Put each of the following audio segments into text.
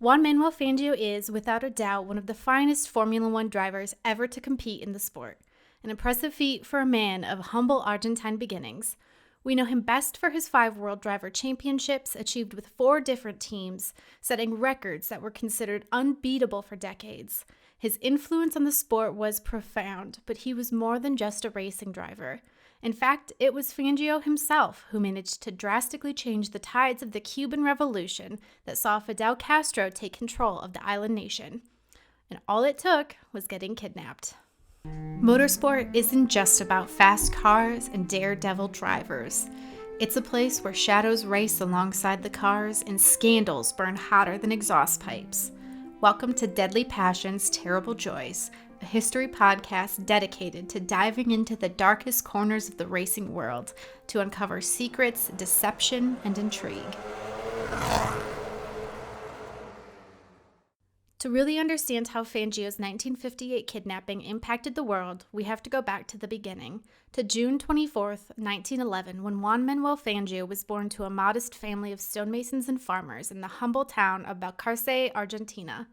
Juan Manuel Fangio is, without a doubt, one of the finest Formula One drivers ever to compete in the sport. An impressive feat for a man of humble Argentine beginnings. We know him best for his 5 World Driver Championships achieved with 4 different teams, setting records that were considered unbeatable for decades. His influence on the sport was profound, but he was more than just a racing driver. In fact, it was Fangio himself who managed to drastically change the tides of the Cuban Revolution that saw Fidel Castro take control of the island nation. And all it took was getting kidnapped. Motorsport isn't just about fast cars and daredevil drivers. It's a place where shadows race alongside the cars and scandals burn hotter than exhaust pipes. Welcome to Deadly Passions, Terrible Joys, a history podcast dedicated to diving into the darkest corners of the racing world to uncover secrets, deception, and intrigue. To really understand how Fangio's 1958 kidnapping impacted the world, we have to go back to the beginning, to June 24th, 1911, when Juan Manuel Fangio was born to a modest family of stonemasons and farmers in the humble town of Balcarce, Argentina.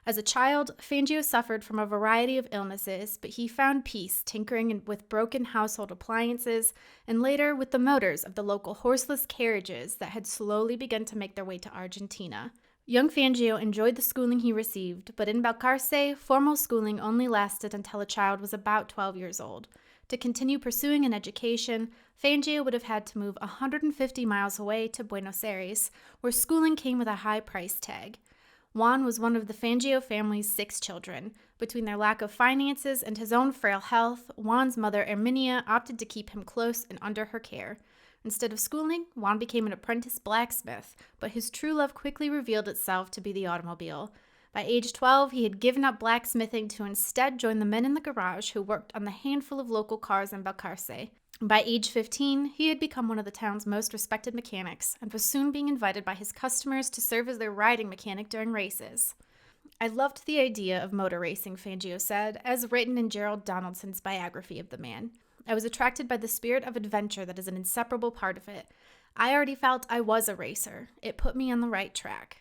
As a child, Fangio suffered from a variety of illnesses, but he found peace tinkering with broken household appliances and later with the motors of the local horseless carriages that had slowly begun to make their way to Argentina. Young Fangio enjoyed the schooling he received, but in Balcarce, formal schooling only lasted until a child was about 12 years old. To continue pursuing an education, Fangio would have had to move 150 miles away to Buenos Aires, where schooling came with a high price tag. Juan was one of the Fangio family's 6 children. Between their lack of finances and his own frail health, Juan's mother, Herminia, opted to keep him close and under her care. Instead of schooling, Juan became an apprentice blacksmith, but his true love quickly revealed itself to be the automobile. By age 12, he had given up blacksmithing to instead join the men in the garage who worked on the handful of local cars in Balcarce. By age 15, he had become one of the town's most respected mechanics and was soon being invited by his customers to serve as their riding mechanic during races. I loved the idea of motor racing, Fangio said, as written in Gerald Donaldson's biography of the man. I was attracted by the spirit of adventure that is an inseparable part of it. I already felt I was a racer. It put me on the right track.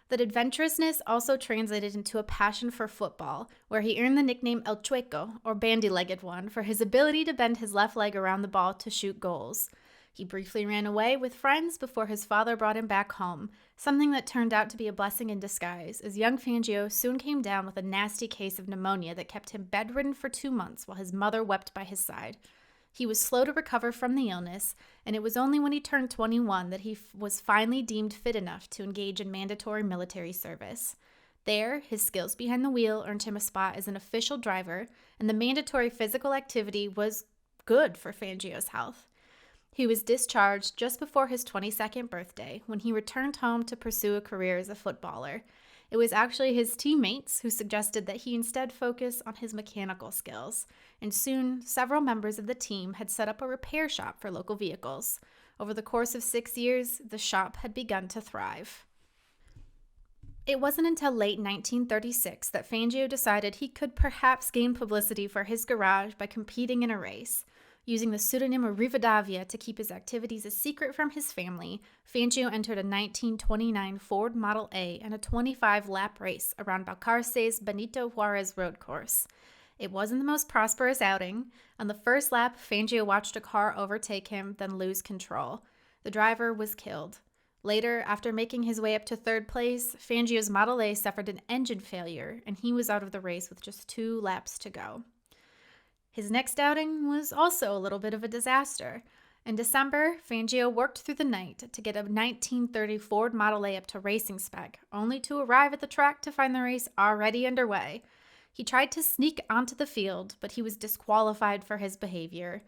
That adventurousness also translated into a passion for football, where he earned the nickname El Chueco, or bandy-legged one, for his ability to bend his left leg around the ball to shoot goals. He briefly ran away with friends before his father brought him back home, something that turned out to be a blessing in disguise, as young Fangio soon came down with a nasty case of pneumonia that kept him bedridden for 2 months while his mother wept by his side. He was slow to recover from the illness, and it was only when he turned 21 that he was finally deemed fit enough to engage in mandatory military service. There, his skills behind the wheel earned him a spot as an official driver, and the mandatory physical activity was good for Fangio's health. He was discharged just before his 22nd birthday when he returned home to pursue a career as a footballer. It was actually his teammates who suggested that he instead focus on his mechanical skills, and soon several members of the team had set up a repair shop for local vehicles. Over the course of 6 years, the shop had begun to thrive. It wasn't until late 1936 that Fangio decided he could perhaps gain publicity for his garage by competing in a race. Using the pseudonym of Rivadavia to keep his activities a secret from his family, Fangio entered a 1929 Ford Model A in a 25-lap race around Balcarce's Benito Juarez road course. It wasn't the most prosperous outing. On the first lap, Fangio watched a car overtake him, then lose control. The driver was killed. Later, after making his way up to 3rd place, Fangio's Model A suffered an engine failure, and he was out of the race with just 2 laps to go. His next outing was also a little bit of a disaster. In December, Fangio worked through the night to get a 1930 Ford Model A up to racing spec, only to arrive at the track to find the race already underway. He tried to sneak onto the field, but he was disqualified for his behavior.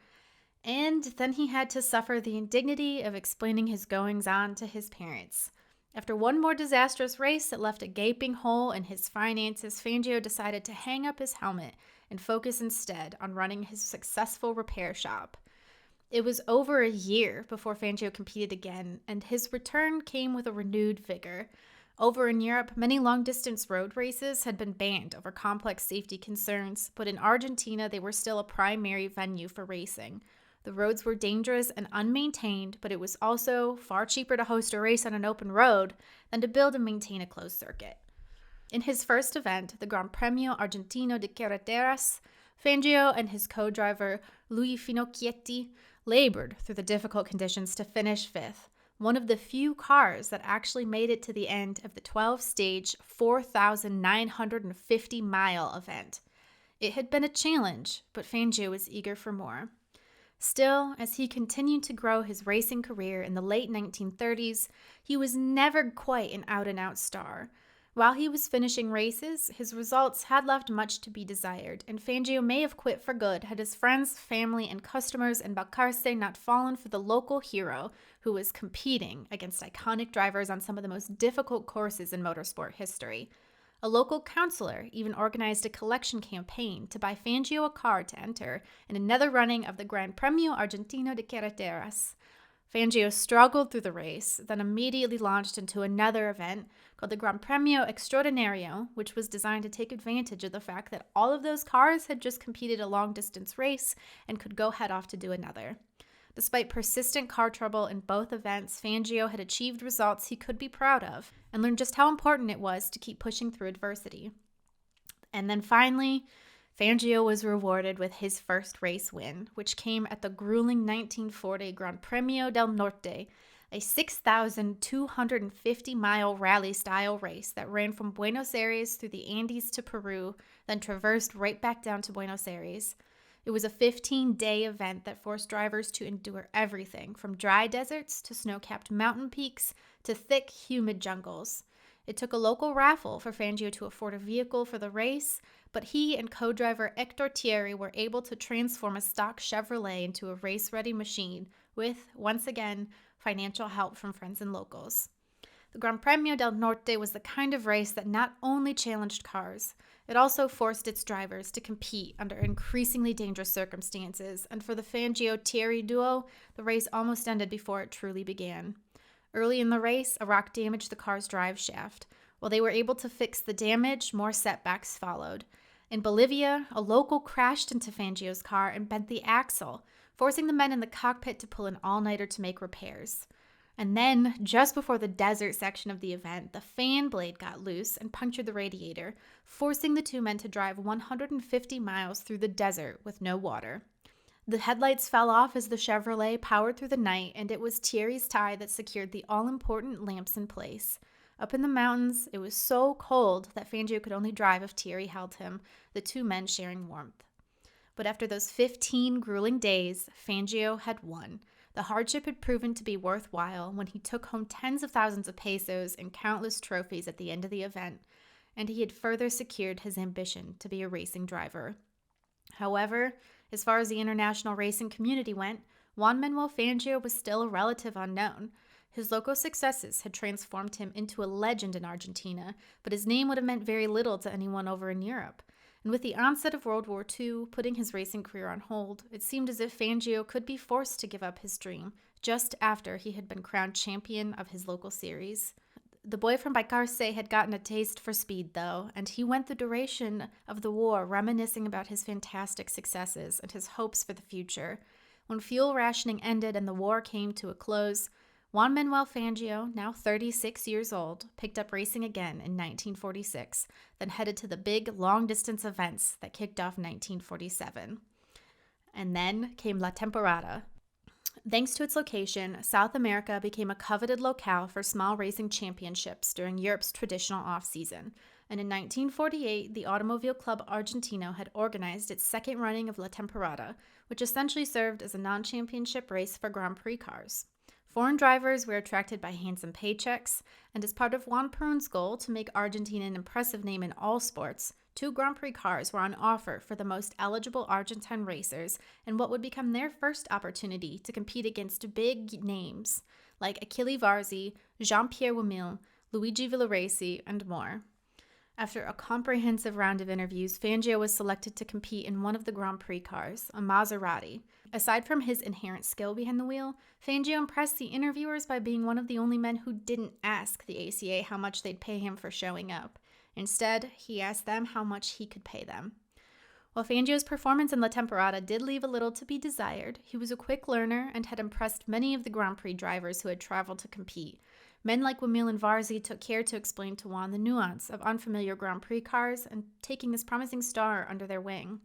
And then he had to suffer the indignity of explaining his goings-on to his parents. After one more disastrous race that left a gaping hole in his finances, Fangio decided to hang up his helmet and focus instead on running his successful repair shop. It was over a year before Fangio competed again, and his return came with a renewed vigor. Over in Europe, many long-distance road races had been banned over complex safety concerns, but in Argentina they were still a primary venue for racing. The roads were dangerous and unmaintained, but it was also far cheaper to host a race on an open road than to build and maintain a closed circuit. In his first event, the Gran Premio Argentino de Carreteras, Fangio and his co-driver Luis Finocchietti labored through the difficult conditions to finish fifth, one of the few cars that actually made it to the end of the 12-stage, 4,950-mile event. It had been a challenge, but Fangio was eager for more. Still, as he continued to grow his racing career in the late 1930s, he was never quite an out-and-out star. While he was finishing races, his results had left much to be desired, and Fangio may have quit for good had his friends, family, and customers in Balcarce not fallen for the local hero who was competing against iconic drivers on some of the most difficult courses in motorsport history. A local councilor even organized a collection campaign to buy Fangio a car to enter in another running of the Gran Premio Argentino de Carreteras. Fangio struggled through the race, then immediately launched into another event called the Gran Premio Extraordinario, which was designed to take advantage of the fact that all of those cars had just competed a long-distance race and could go head off to do another. Despite persistent car trouble in both events, Fangio had achieved results he could be proud of and learned just how important it was to keep pushing through adversity. And then finally, Fangio was rewarded with his first race win, which came at the grueling 1940 Gran Premio del Norte, a 6,250-mile rally-style race that ran from Buenos Aires through the Andes to Peru, then traversed right back down to Buenos Aires. It was a 15-day event that forced drivers to endure everything from dry deserts to snow-capped mountain peaks to thick, humid jungles. It took a local raffle for Fangio to afford a vehicle for the race, but he and co-driver Hector Thierry were able to transform a stock Chevrolet into a race-ready machine with, once again, financial help from friends and locals. The Gran Premio del Norte was the kind of race that not only challenged cars, it also forced its drivers to compete under increasingly dangerous circumstances, and for the Fangio-Thierry duo, the race almost ended before it truly began. Early in the race, a rock damaged the car's drive shaft. While they were able to fix the damage, more setbacks followed. In Bolivia, a local crashed into Fangio's car and bent the axle, forcing the men in the cockpit to pull an all-nighter to make repairs. And then, just before the desert section of the event, the fan blade got loose and punctured the radiator, forcing the two men to drive 150 miles through the desert with no water. The headlights fell off as the Chevrolet powered through the night, and it was Thierry's tie that secured the all-important lamps in place. Up in the mountains, it was so cold that Fangio could only drive if Thierry held him, the two men sharing warmth. But after those 15 grueling days, Fangio had won. The hardship had proven to be worthwhile when he took home tens of thousands of pesos and countless trophies at the end of the event, and he had further secured his ambition to be a racing driver. However, as far as the international racing community went, Juan Manuel Fangio was still a relative unknown. His local successes had transformed him into a legend in Argentina, but his name would have meant very little to anyone over in Europe. And with the onset of World War II putting his racing career on hold, it seemed as if Fangio could be forced to give up his dream just after he had been crowned champion of his local series. The boy from Balcarce had gotten a taste for speed, though, and he went the duration of the war reminiscing about his fantastic successes and his hopes for the future. When fuel rationing ended and the war came to a close, Juan Manuel Fangio, now 36 years old, picked up racing again in 1946, then headed to the big, long-distance events that kicked off 1947. And then came La Temporada. Thanks to its location, South America became a coveted locale for small racing championships during Europe's traditional off-season, and in 1948, the Automobile Club Argentino had organized its second running of La Temporada, which essentially served as a non-championship race for Grand Prix cars. Foreign drivers were attracted by handsome paychecks, and as part of Juan Perun's goal to make Argentina an impressive name in all sports, 2 Grand Prix cars were on offer for the most eligible Argentine racers in what would become their first opportunity to compete against big names like Achille Varzi, Jean-Pierre Wimille, Luigi Villaresi, and more. After a comprehensive round of interviews, Fangio was selected to compete in one of the Grand Prix cars, a Maserati. Aside from his inherent skill behind the wheel, Fangio impressed the interviewers by being one of the only men who didn't ask the ACA how much they'd pay him for showing up. Instead, he asked them how much he could pay them. While Fangio's performance in La Temporada did leave a little to be desired, he was a quick learner and had impressed many of the Grand Prix drivers who had traveled to compete. Men like Wamil and Varzi took care to explain to Juan the nuance of unfamiliar Grand Prix cars and taking this promising star under their wing.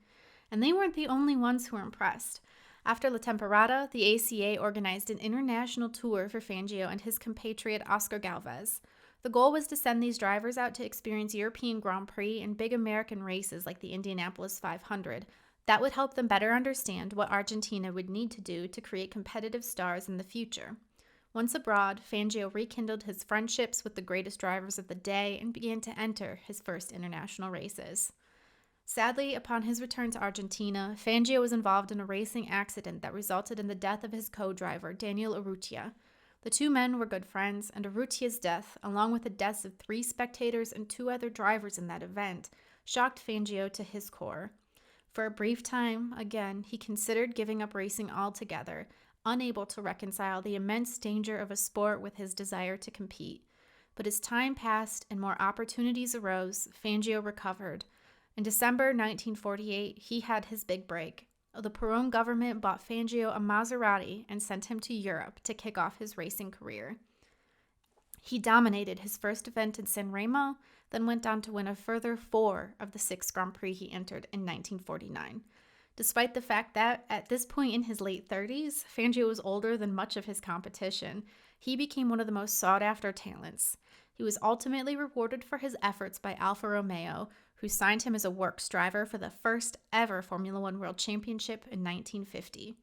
And they weren't the only ones who were impressed. After La Temporada, the ACA organized an international tour for Fangio and his compatriot Oscar Galvez. The goal was to send these drivers out to experience European Grand Prix and big American races like the Indianapolis 500. That would help them better understand what Argentina would need to do to create competitive stars in the future. Once abroad, Fangio rekindled his friendships with the greatest drivers of the day and began to enter his first international races. Sadly, upon his return to Argentina, Fangio was involved in a racing accident that resulted in the death of his co-driver, Daniel Urrutia. The two men were good friends, and Urrutia's death, along with the deaths of 3 spectators and 2 other drivers in that event, shocked Fangio to his core. For a brief time, again, he considered giving up racing altogether, unable to reconcile the immense danger of a sport with his desire to compete. But as time passed and more opportunities arose, Fangio recovered. In December 1948, he had his big break. The Perón government bought Fangio a Maserati and sent him to Europe to kick off his racing career. He dominated his first event in San Remo, then went on to win a further 4 of the 6 Grand Prix he entered in 1949. Despite the fact that, at this point in his late 30s, Fangio was older than much of his competition, he became one of the most sought-after talents. He was ultimately rewarded for his efforts by Alfa Romeo, who signed him as a works driver for the first ever Formula One World Championship in 1950.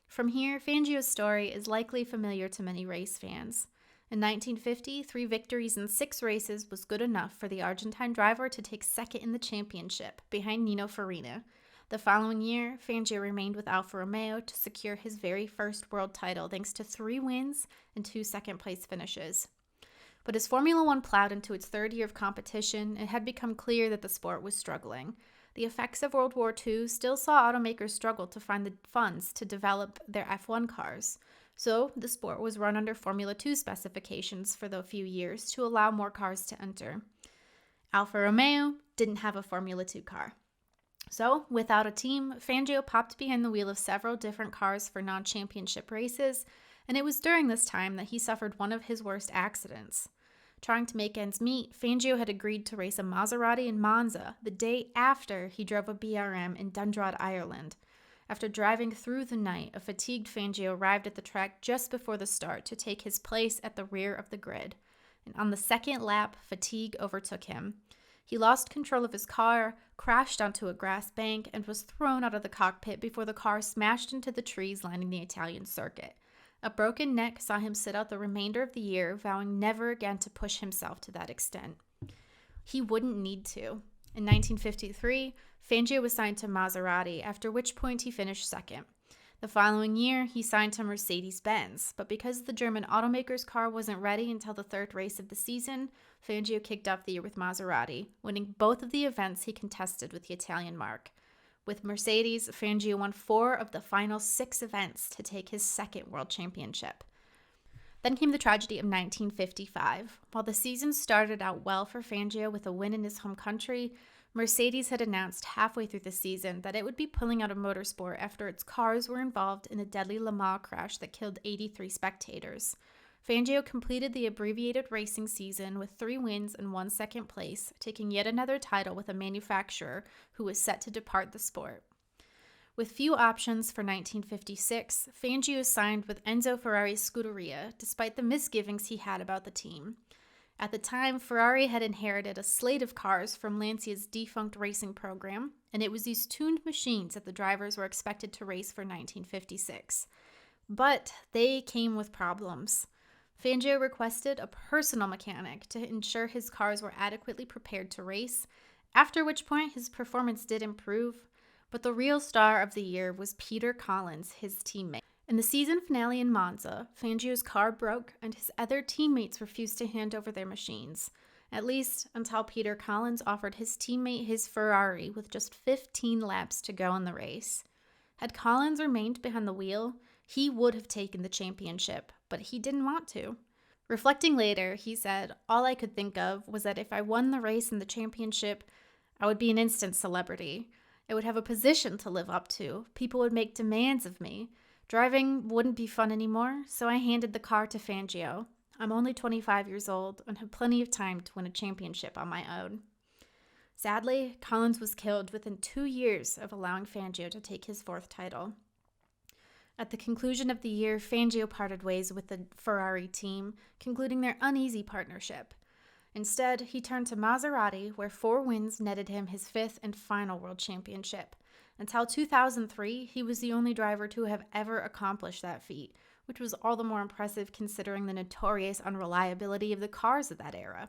From here, Fangio's story is likely familiar to many race fans. In 1950, 3 victories in 6 races was good enough for the Argentine driver to take second in the championship, behind Nino Farina. The following year, Fangio remained with Alfa Romeo to secure his very first world title thanks to 3 wins and 2 second-place finishes. But as Formula One plowed into its 3rd year of competition, it had become clear that the sport was struggling. The effects of World War II still saw automakers struggle to find the funds to develop their F1 cars. So the sport was run under Formula 2 specifications for the few years to allow more cars to enter. Alfa Romeo didn't have a Formula 2 car. So, without a team, Fangio popped behind the wheel of several different cars for non-championship races, and it was during this time that he suffered one of his worst accidents. Trying to make ends meet, Fangio had agreed to race a Maserati in Monza the day after he drove a BRM in Dundalk, Ireland. After driving through the night, a fatigued Fangio arrived at the track just before the start to take his place at the rear of the grid. And on the second lap, fatigue overtook him. He lost control of his car, crashed onto a grass bank, and was thrown out of the cockpit before the car smashed into the trees lining the Italian circuit. A broken neck saw him sit out the remainder of the year, vowing never again to push himself to that extent. He wouldn't need to. In 1953, Fangio was signed to Maserati, after which point he finished second. The following year, he signed to Mercedes-Benz, but because the German automaker's car wasn't ready until the 3rd race of the season, Fangio kicked off the year with Maserati, winning both of the events he contested with the Italian marque. With Mercedes, Fangio won 4 of the final 6 events to take his 2nd world championship. Then came the tragedy of 1955. While the season started out well for Fangio with a win in his home country, Mercedes had announced halfway through the season that it would be pulling out of motorsport after its cars were involved in a deadly Le Mans crash that killed 83 spectators. Fangio completed the abbreviated racing season with 3 wins and 1 second place, taking yet another title with a manufacturer who was set to depart the sport. With few options for 1956, Fangio signed with Enzo Ferrari's Scuderia, despite the misgivings he had about the team. At the time, Ferrari had inherited a slate of cars from Lancia's defunct racing program, and it was these tuned machines that the drivers were expected to race for 1956. But they came with problems. Fangio requested a personal mechanic to ensure his cars were adequately prepared to race, after which point his performance did improve, but the real star of the year was Peter Collins, his teammate. In the season finale in Monza, Fangio's car broke and his other teammates refused to hand over their machines, at least until Peter Collins offered his teammate his Ferrari with just 15 laps to go in the race. Had Collins remained behind the wheel, he would have taken the championship, but he didn't want to. Reflecting later, he said, "All I could think of was that if I won the race and the championship, I would be an instant celebrity. I would have a position to live up to. People would make demands of me. Driving wouldn't be fun anymore, so I handed the car to Fangio. I'm only 25 years old and have plenty of time to win a championship on my own. Sadly, Collins was killed within 2 years of allowing Fangio to take his 4th title. At the conclusion of the year, Fangio parted ways with the Ferrari team, concluding their uneasy partnership. Instead, he turned to Maserati, where 4 wins netted him his 5th and final world championship. Until 2003, he was the only driver to have ever accomplished that feat, which was all the more impressive considering the notorious unreliability of the cars of that era.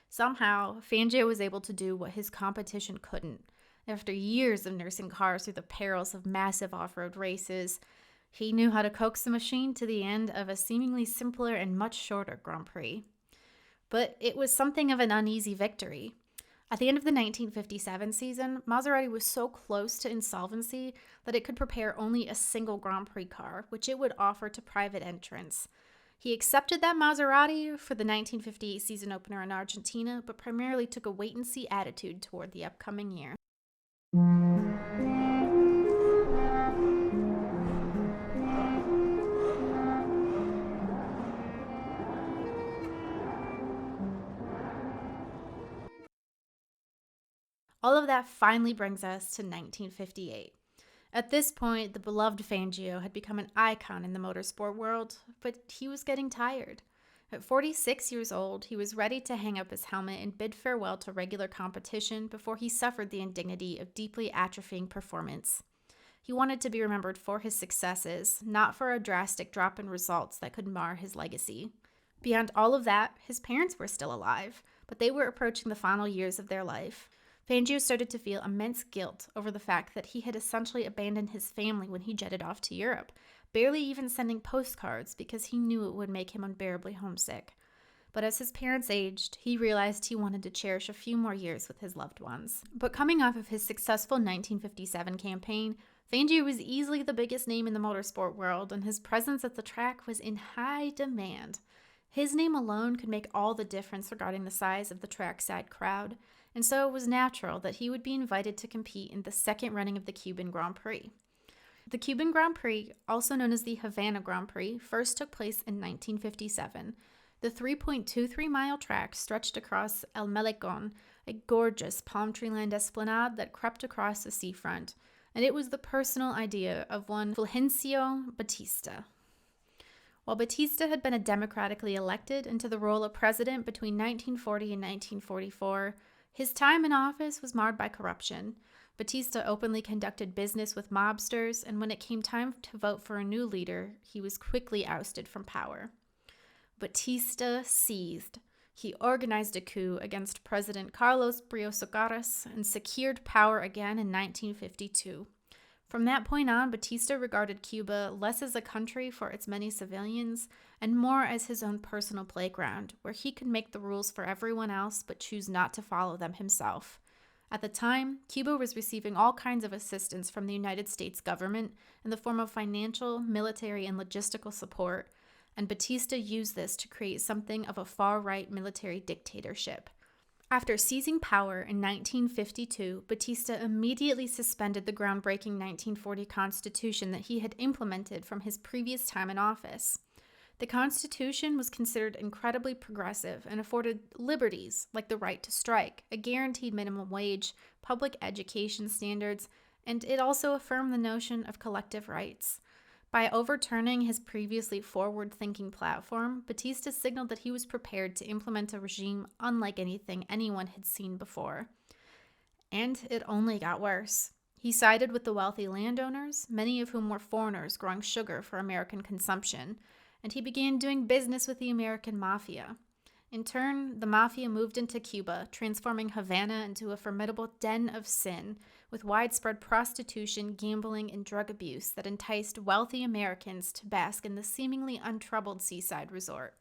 Somehow, Fangio was able to do what his competition couldn't. After years of nursing cars through the perils of massive off-road races, he knew how to coax the machine to the end of a seemingly simpler and much shorter Grand Prix. But it was something of an uneasy victory. At the end of the 1957 season, Maserati was so close to insolvency that it could prepare only a single Grand Prix car, which it would offer to private entrants. He accepted that Maserati for the 1958 season opener in Argentina, but primarily took a wait-and-see attitude toward the upcoming year. All of that finally brings us to 1958. At this point, the beloved Fangio had become an icon in the motorsport world, but he was getting tired. At 46 years old, he was ready to hang up his helmet and bid farewell to regular competition before he suffered the indignity of deeply atrophying performance. He wanted to be remembered for his successes, not for a drastic drop in results that could mar his legacy. Beyond all of that, his parents were still alive, but they were approaching the final years of their life. Fangio started to feel immense guilt over the fact that he had essentially abandoned his family when he jetted off to Europe, barely even sending postcards because he knew it would make him unbearably homesick. But as his parents aged, he realized he wanted to cherish a few more years with his loved ones. But coming off of his successful 1957 campaign, Fangio was easily the biggest name in the motorsport world, and his presence at the track was in high demand. His name alone could make all the difference regarding the size of the trackside crowd, and so it was natural that he would be invited to compete in the second running of the Cuban Grand Prix. The Cuban Grand Prix, also known as the Havana Grand Prix, first took place in 1957. The 3.23-mile track stretched across El Malecón, a gorgeous palm tree-lined esplanade that crept across the seafront, and it was the personal idea of one Fulgencio Batista. While Batista had been democratically elected into the role of president between 1940 and 1944, his time in office was marred by corruption. Batista openly conducted business with mobsters, and when it came time to vote for a new leader, he was quickly ousted from power. Batista seized. He organized a coup against President Carlos Brios and secured power again in 1952. From that point on, Batista regarded Cuba less as a country for its many civilians and more as his own personal playground, where he could make the rules for everyone else but choose not to follow them himself. At the time, Cuba was receiving all kinds of assistance from the United States government in the form of financial, military, and logistical support, and Batista used this to create something of a far-right military dictatorship. After seizing power in 1952, Batista immediately suspended the groundbreaking 1940 Constitution that he had implemented from his previous time in office. The Constitution was considered incredibly progressive and afforded liberties like the right to strike, a guaranteed minimum wage, public education standards, and it also affirmed the notion of collective rights. By overturning his previously forward-thinking platform, Batista signaled that he was prepared to implement a regime unlike anything anyone had seen before. And it only got worse. He sided with the wealthy landowners, many of whom were foreigners growing sugar for American consumption, and he began doing business with the American mafia. In turn, the mafia moved into Cuba, transforming Havana into a formidable den of sin, with widespread prostitution, gambling, and drug abuse that enticed wealthy Americans to bask in the seemingly untroubled seaside resort.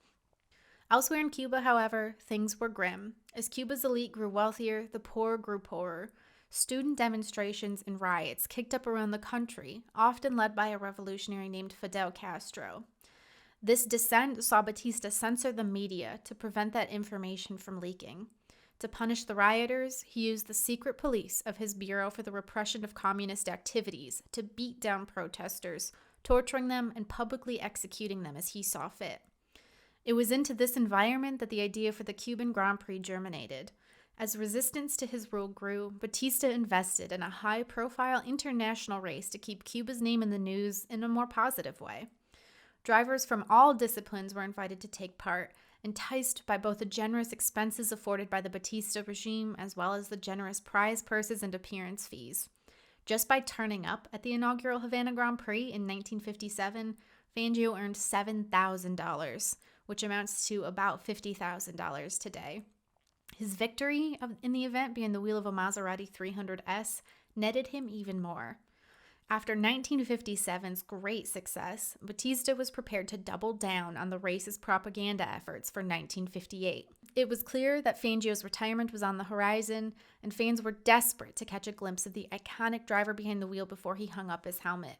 Elsewhere in Cuba, however, things were grim. As Cuba's elite grew wealthier, the poor grew poorer. Student demonstrations and riots kicked up around the country, often led by a revolutionary named Fidel Castro. This dissent saw Batista censor the media to prevent that information from leaking. To punish the rioters, he used the secret police of his Bureau for the Repression of Communist Activities to beat down protesters, torturing them and publicly executing them as he saw fit. It was into this environment that the idea for the Cuban Grand Prix germinated. As resistance to his rule grew, Batista invested in a high-profile international race to keep Cuba's name in the news in a more positive way. Drivers from all disciplines were invited to take part, enticed by both the generous expenses afforded by the Batista regime as well as the generous prize purses and appearance fees. Just by turning up at the inaugural Havana Grand Prix in 1957, Fangio earned $7,000, which amounts to about $50,000 today. His victory in the event behind the wheel of a Maserati 300S netted him even more. After 1957's great success, Batista was prepared to double down on the race's propaganda efforts for 1958. It was clear that Fangio's retirement was on the horizon, and fans were desperate to catch a glimpse of the iconic driver behind the wheel before he hung up his helmet.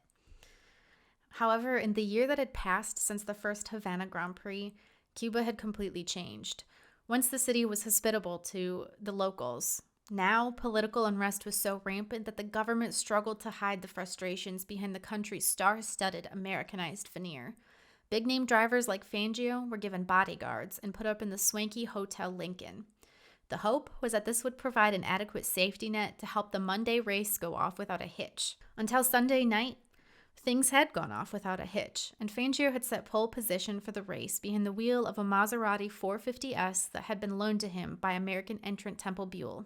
However, in the year that had passed since the first Havana Grand Prix, Cuba had completely changed. Once the city was hospitable to the locals, now political unrest was so rampant that the government struggled to hide the frustrations behind the country's star-studded Americanized veneer. Big-name drivers like Fangio were given bodyguards and put up in the swanky Hotel Lincoln. The hope was that this would provide an adequate safety net to help the Monday race go off without a hitch. Until Sunday night, things had gone off without a hitch, and Fangio had set pole position for the race behind the wheel of a Maserati 450S that had been loaned to him by American entrant Temple Buell.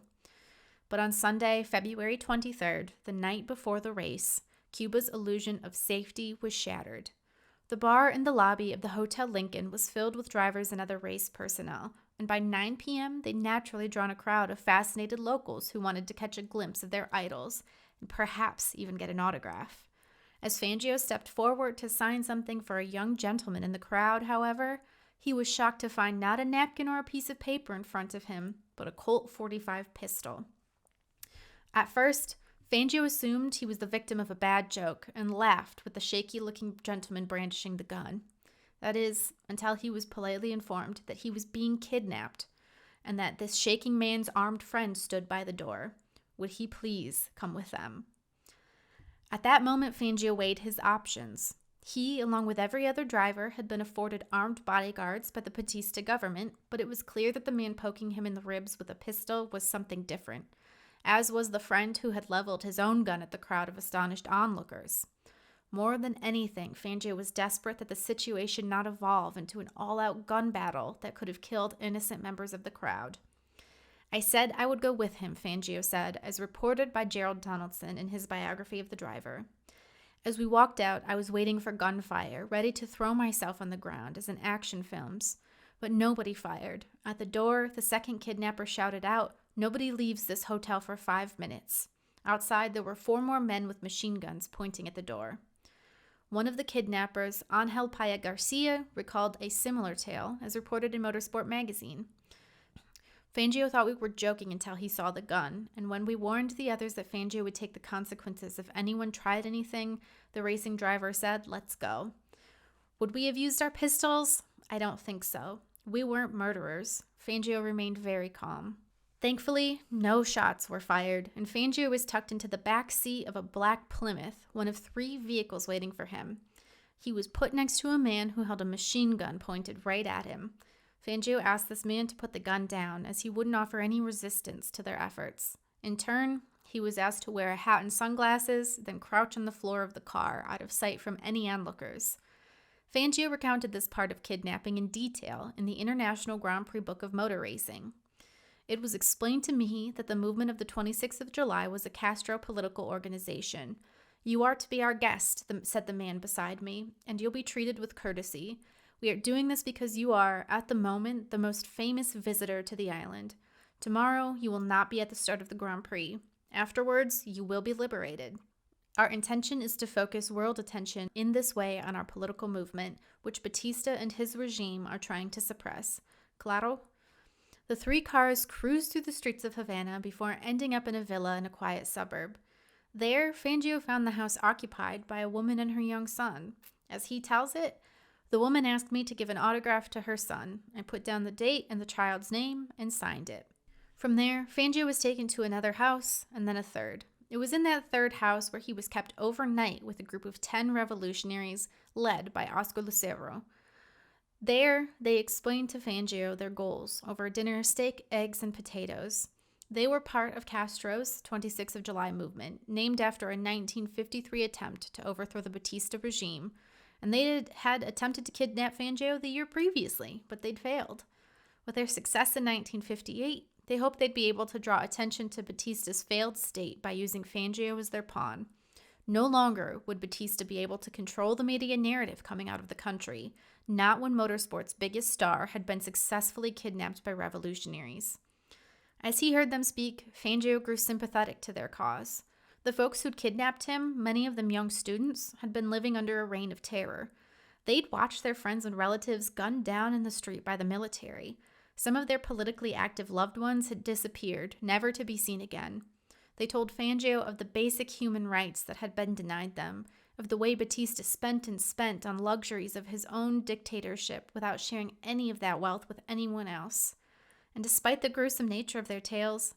But on Sunday, February 23rd, the night before the race, Cuba's illusion of safety was shattered. The bar in the lobby of the Hotel Lincoln was filled with drivers and other race personnel, and by 9 p.m., they'd naturally drawn a crowd of fascinated locals who wanted to catch a glimpse of their idols and perhaps even get an autograph. As Fangio stepped forward to sign something for a young gentleman in the crowd, however, he was shocked to find not a napkin or a piece of paper in front of him, but a Colt .45 pistol. At first, Fangio assumed he was the victim of a bad joke and laughed with the shaky-looking gentleman brandishing the gun. That is, until he was politely informed that he was being kidnapped and that this shaking man's armed friend stood by the door. Would he please come with them? At that moment, Fangio weighed his options. He, along with every other driver, had been afforded armed bodyguards by the Batista government, but it was clear that the man poking him in the ribs with a pistol was something different, as was the friend who had leveled his own gun at the crowd of astonished onlookers. More than anything, Fangio was desperate that the situation not evolve into an all-out gun battle that could have killed innocent members of the crowd. I said I would go with him, Fangio said, as reported by Gerald Donaldson in his biography of the driver. As we walked out, I was waiting for gunfire, ready to throw myself on the ground as in action films. But nobody fired. At the door, the second kidnapper shouted out, "Nobody leaves this hotel for 5 minutes." Outside, there were 4 more men with machine guns pointing at the door. One of the kidnappers, Angel Paya Garcia, recalled a similar tale, as reported in Motorsport magazine. Fangio thought we were joking until he saw the gun, and when we warned the others that Fangio would take the consequences if anyone tried anything, the racing driver said, "Let's go." Would we have used our pistols? I don't think so. We weren't murderers. Fangio remained very calm. Thankfully, no shots were fired, and Fangio was tucked into the back seat of a black Plymouth, one of 3 vehicles waiting for him. He was put next to a man who held a machine gun pointed right at him. Fangio asked this man to put the gun down, as he wouldn't offer any resistance to their efforts. In turn, he was asked to wear a hat and sunglasses, then crouch on the floor of the car, out of sight from any onlookers. Fangio recounted this part of kidnapping in detail in the International Grand Prix Book of Motor Racing. It was explained to me that the movement of the 26th of July was a Castro political organization. "You are to be our guest," said the man beside me, "and you'll be treated with courtesy. We are doing this because you are, at the moment, the most famous visitor to the island. Tomorrow, you will not be at the start of the Grand Prix. Afterwards, you will be liberated. Our intention is to focus world attention in this way on our political movement, which Batista and his regime are trying to suppress. Claro?" The 3 cars cruised through the streets of Havana before ending up in a villa in a quiet suburb. There, Fangio found the house occupied by a woman and her young son. As he tells it, "The woman asked me to give an autograph to her son. I put down the date and the child's name and signed it." From there, Fangio was taken to another house and then a third. It was in that third house where he was kept overnight with a group of 10 revolutionaries led by Oscar Lucero. There, they explained to Fangio their goals over dinner: steak, eggs, and potatoes. They were part of Castro's 26th of July movement, named after a 1953 attempt to overthrow the Batista regime, and they had attempted to kidnap Fangio the year previously, but they'd failed. With their success in 1958, they hoped they'd be able to draw attention to Batista's failed state by using Fangio as their pawn. No longer would Batista be able to control the media narrative coming out of the country, not when motorsport's biggest star had been successfully kidnapped by revolutionaries. As he heard them speak, Fangio grew sympathetic to their cause. The folks who'd kidnapped him, many of them young students, had been living under a reign of terror. They'd watched their friends and relatives gunned down in the street by the military. Some of their politically active loved ones had disappeared, never to be seen again. They told Fangio of the basic human rights that had been denied them, of the way Batista spent on luxuries of his own dictatorship without sharing any of that wealth with anyone else. And despite the gruesome nature of their tales,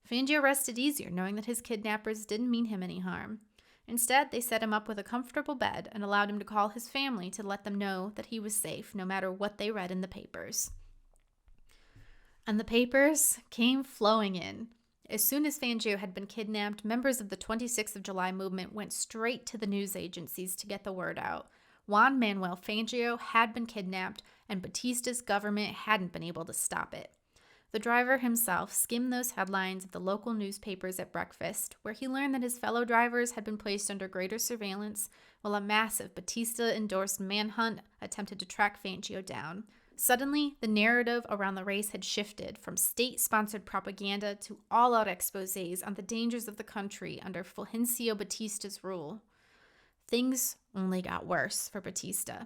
Fangio rested easier knowing that his kidnappers didn't mean him any harm. Instead, they set him up with a comfortable bed and allowed him to call his family to let them know that he was safe no matter what they read in the papers. And the papers came flowing in. As soon as Fangio had been kidnapped, members of the 26th of July movement went straight to the news agencies to get the word out. Juan Manuel Fangio had been kidnapped, and Batista's government hadn't been able to stop it. The driver himself skimmed those headlines of the local newspapers at breakfast, where he learned that his fellow drivers had been placed under greater surveillance, while a massive Batista-endorsed manhunt attempted to track Fangio down. Suddenly, the narrative around the race had shifted from state-sponsored propaganda to all-out exposés on the dangers of the country under Fulgencio Batista's rule. Things only got worse for Batista.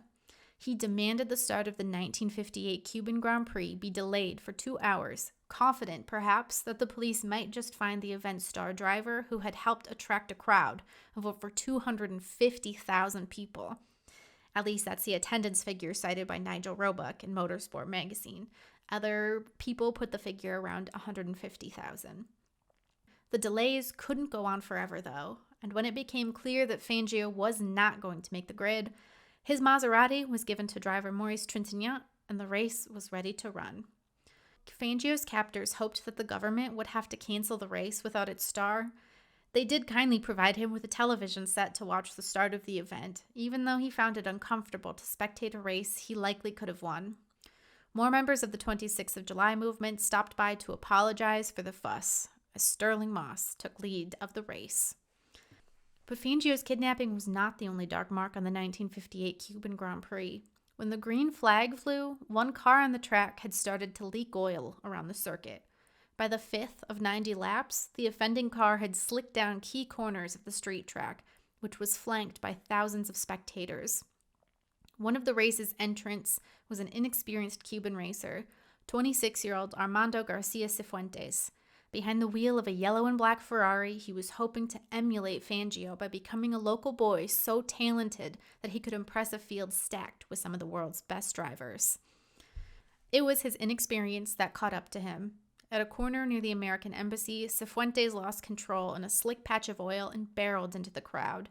He demanded the start of the 1958 Cuban Grand Prix be delayed for 2 hours, confident, perhaps, that the police might just find the event's star driver who had helped attract a crowd of over 250,000 people. At least that's the attendance figure cited by Nigel Roebuck in Motorsport magazine. Other people put the figure around 150,000. The delays couldn't go on forever, though, and when it became clear that Fangio was not going to make the grid, his Maserati was given to driver Maurice Trintignant, and the race was ready to run. Fangio's captors hoped that the government would have to cancel the race without its star. They did kindly provide him with a television set to watch the start of the event, even though he found it uncomfortable to spectate a race he likely could have won. More members of the 26th of July movement stopped by to apologize for the fuss, as Sterling Moss took lead of the race. But Fangio's kidnapping was not the only dark mark on the 1958 Cuban Grand Prix. When the green flag flew, one car on the track had started to leak oil around the circuit. By the 5th of 90 laps, the offending car had slicked down key corners of the straight track, which was flanked by thousands of spectators. One of the race's entrants was an inexperienced Cuban racer, 26-year-old Armando Garcia Cifuentes. Behind the wheel of a yellow and black Ferrari, he was hoping to emulate Fangio by becoming a local boy so talented that he could impress a field stacked with some of the world's best drivers. It was his inexperience that caught up to him. At a corner near the American embassy, Cifuentes lost control in a slick patch of oil and barreled into the crowd.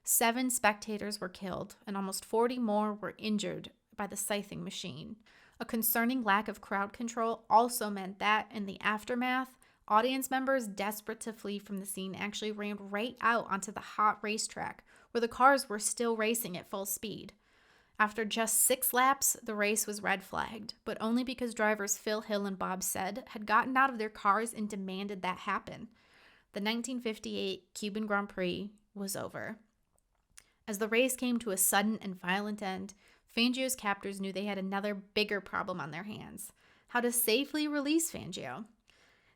7 spectators were killed, and almost 40 more were injured by the scything machine. A concerning lack of crowd control also meant that, in the aftermath, audience members desperate to flee from the scene actually ran right out onto the hot racetrack, where the cars were still racing at full speed. After just 6 laps, the race was red flagged, but only because drivers Phil Hill and Bob Said had gotten out of their cars and demanded that happen. The 1958 Cuban Grand Prix was over. As the race came to a sudden and violent end, Fangio's captors knew they had another bigger problem on their hands: how to safely release Fangio.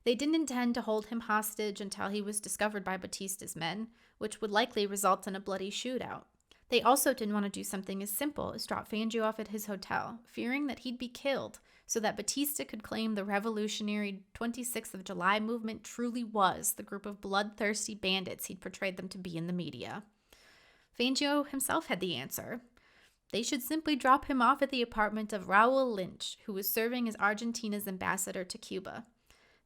They didn't intend to hold him hostage until he was discovered by Batista's men, which would likely result in a bloody shootout. They also didn't want to do something as simple as drop Fangio off at his hotel, fearing that he'd be killed, so that Batista could claim the revolutionary 26th of July movement truly was the group of bloodthirsty bandits he'd portrayed them to be in the media. Fangio himself had the answer. They should simply drop him off at the apartment of Raul Lynch, who was serving as Argentina's ambassador to Cuba.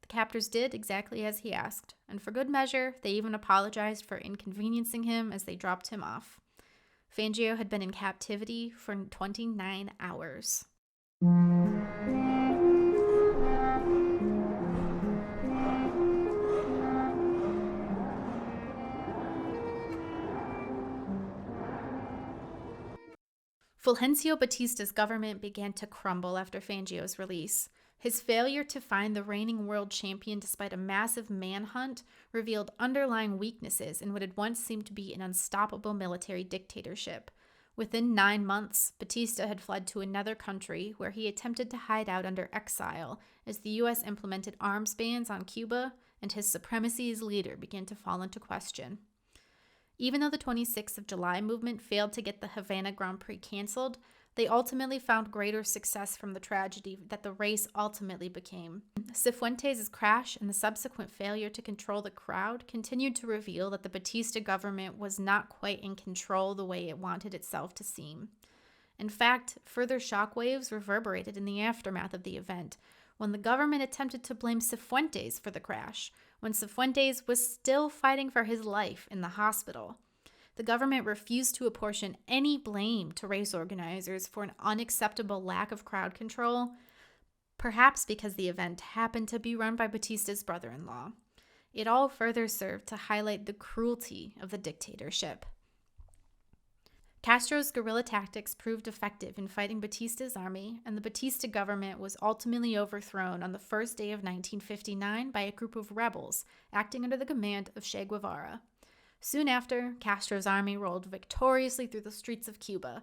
The captors did exactly as he asked, and for good measure, they even apologized for inconveniencing him as they dropped him off. Fangio had been in captivity for 29 hours. Fulgencio Batista's government began to crumble after Fangio's release. His failure to find the reigning world champion despite a massive manhunt revealed underlying weaknesses in what had once seemed to be an unstoppable military dictatorship. Within 9 months, Batista had fled to another country where he attempted to hide out under exile as the U.S. implemented arms bans on Cuba and his supremacy as leader began to fall into question. Even though the 26th of July movement failed to get the Havana Grand Prix canceled, they ultimately found greater success from the tragedy that the race ultimately became. Cifuentes' crash and the subsequent failure to control the crowd continued to reveal that the Batista government was not quite in control the way it wanted itself to seem. In fact, further shockwaves reverberated in the aftermath of the event, when the government attempted to blame Cifuentes for the crash, when Cifuentes was still fighting for his life in the hospital. The government refused to apportion any blame to race organizers for an unacceptable lack of crowd control, perhaps because the event happened to be run by Batista's brother-in-law. It all further served to highlight the cruelty of the dictatorship. Castro's guerrilla tactics proved effective in fighting Batista's army, and the Batista government was ultimately overthrown on the first day of 1959 by a group of rebels acting under the command of Che Guevara. Soon after, Castro's army rolled victoriously through the streets of Cuba.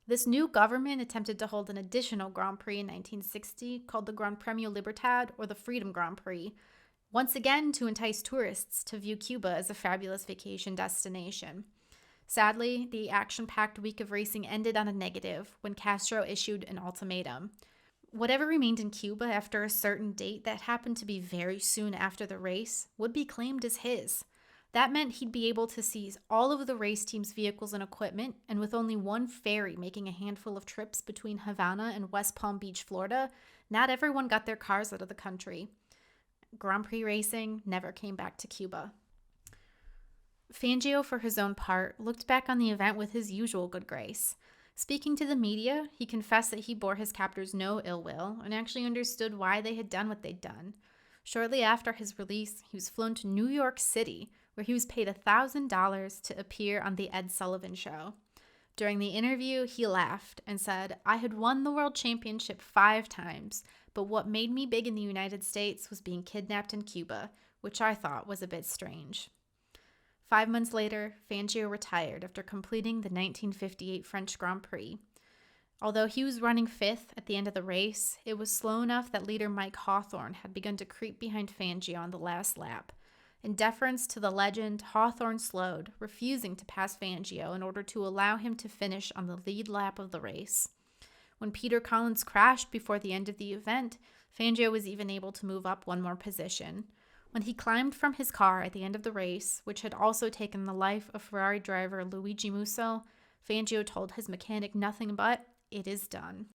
This new government attempted to hold an additional Grand Prix in 1960 called the Gran Premio Libertad, or the Freedom Grand Prix, once again to entice tourists to view Cuba as a fabulous vacation destination. Sadly, the action-packed week of racing ended on a negative when Castro issued an ultimatum. Whatever remained in Cuba after a certain date that happened to be very soon after the race would be claimed as his. That meant he'd be able to seize all of the race team's vehicles and equipment, and with only one ferry making a handful of trips between Havana and West Palm Beach, Florida, not everyone got their cars out of the country. Grand Prix racing never came back to Cuba. Fangio, for his own part, looked back on the event with his usual good grace. Speaking to the media, he confessed that he bore his captors no ill will and actually understood why they had done what they'd done. Shortly after his release, he was flown to New York City, where he was paid $1,000 to appear on The Ed Sullivan Show. During the interview, he laughed and said, "I had won the world championship 5 times, but what made me big in the United States was being kidnapped in Cuba, which I thought was a bit strange." 5 months later, Fangio retired after completing the 1958 French Grand Prix. Although he was running 5th at the end of the race, it was slow enough that leader Mike Hawthorne had begun to creep behind Fangio on the last lap. In deference to the legend, Hawthorne slowed, refusing to pass Fangio in order to allow him to finish on the lead lap of the race. When Peter Collins crashed before the end of the event, Fangio was even able to move up one more position. When he climbed from his car at the end of the race, which had also taken the life of Ferrari driver Luigi Musso, Fangio told his mechanic nothing but, "It is done."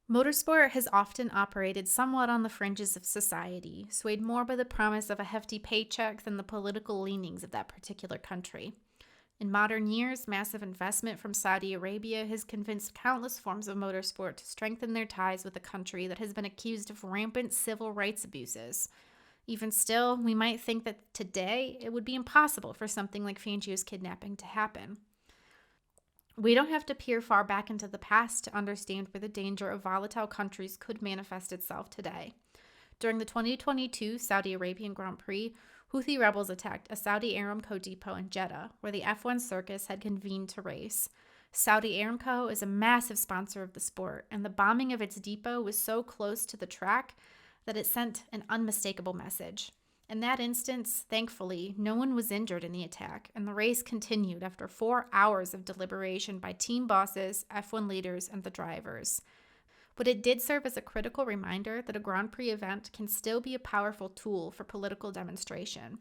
Motorsport has often operated somewhat on the fringes of society, swayed more by the promise of a hefty paycheck than the political leanings of that particular country. In modern years, massive investment from Saudi Arabia has convinced countless forms of motorsport to strengthen their ties with a country that has been accused of rampant civil rights abuses. Even still, we might think that today it would be impossible for something like Fangio's kidnapping to happen. We don't have to peer far back into the past to understand where the danger of volatile countries could manifest itself today. During the 2022 Saudi Arabian Grand Prix, Houthi rebels attacked a Saudi Aramco depot in Jeddah, where the F1 circus had convened to race. Saudi Aramco is a massive sponsor of the sport, and the bombing of its depot was so close to the track that it sent an unmistakable message. In that instance, thankfully, no one was injured in the attack, and the race continued after 4 hours of deliberation by team bosses, F1 leaders, and the drivers. But it did serve as a critical reminder that a Grand Prix event can still be a powerful tool for political demonstration.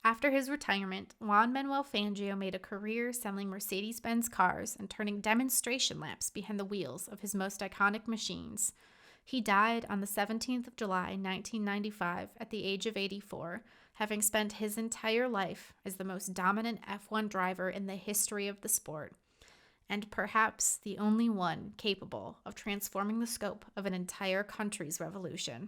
After his retirement, Juan Manuel Fangio made a career selling Mercedes-Benz cars and turning demonstration laps behind the wheels of his most iconic machines. He died on the 17th of July, 1995, at the age of 84, having spent his entire life as the most dominant F1 driver in the history of the sport, and perhaps the only one capable of transforming the scope of an entire country's revolution.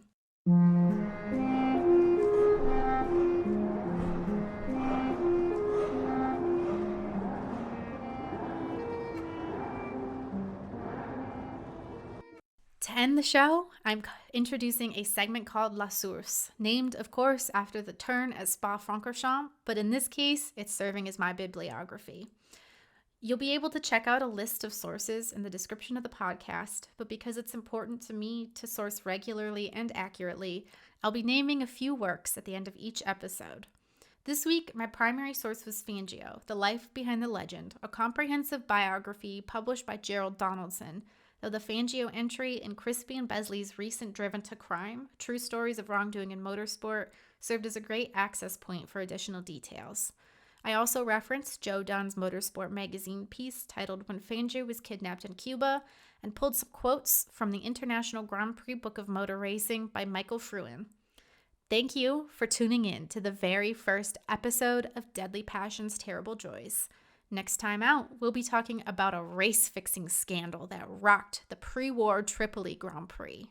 To end the show, I'm introducing a segment called La Source, named, of course, after the turn at Spa-Francorchamps, but in this case, it's serving as my bibliography. You'll be able to check out a list of sources in the description of the podcast, but because it's important to me to source regularly and accurately, I'll be naming a few works at the end of each episode. This week, my primary source was Fangio, The Life Behind the Legend, a comprehensive biography published by Gerald Donaldson, though the Fangio entry in Crispian Besley's recent Driven to Crime, True Stories of Wrongdoing in Motorsport, served as a great access point for additional details. I also referenced Joe Dunn's Motorsport magazine piece titled When Fangio Was Kidnapped in Cuba, and pulled some quotes from the International Grand Prix Book of Motor Racing by Michael Frewin. Thank you for tuning in to the very first episode of Deadly Passions, Terrible Joys. Next time out, we'll be talking about a race-fixing scandal that rocked the pre-war Tripoli Grand Prix.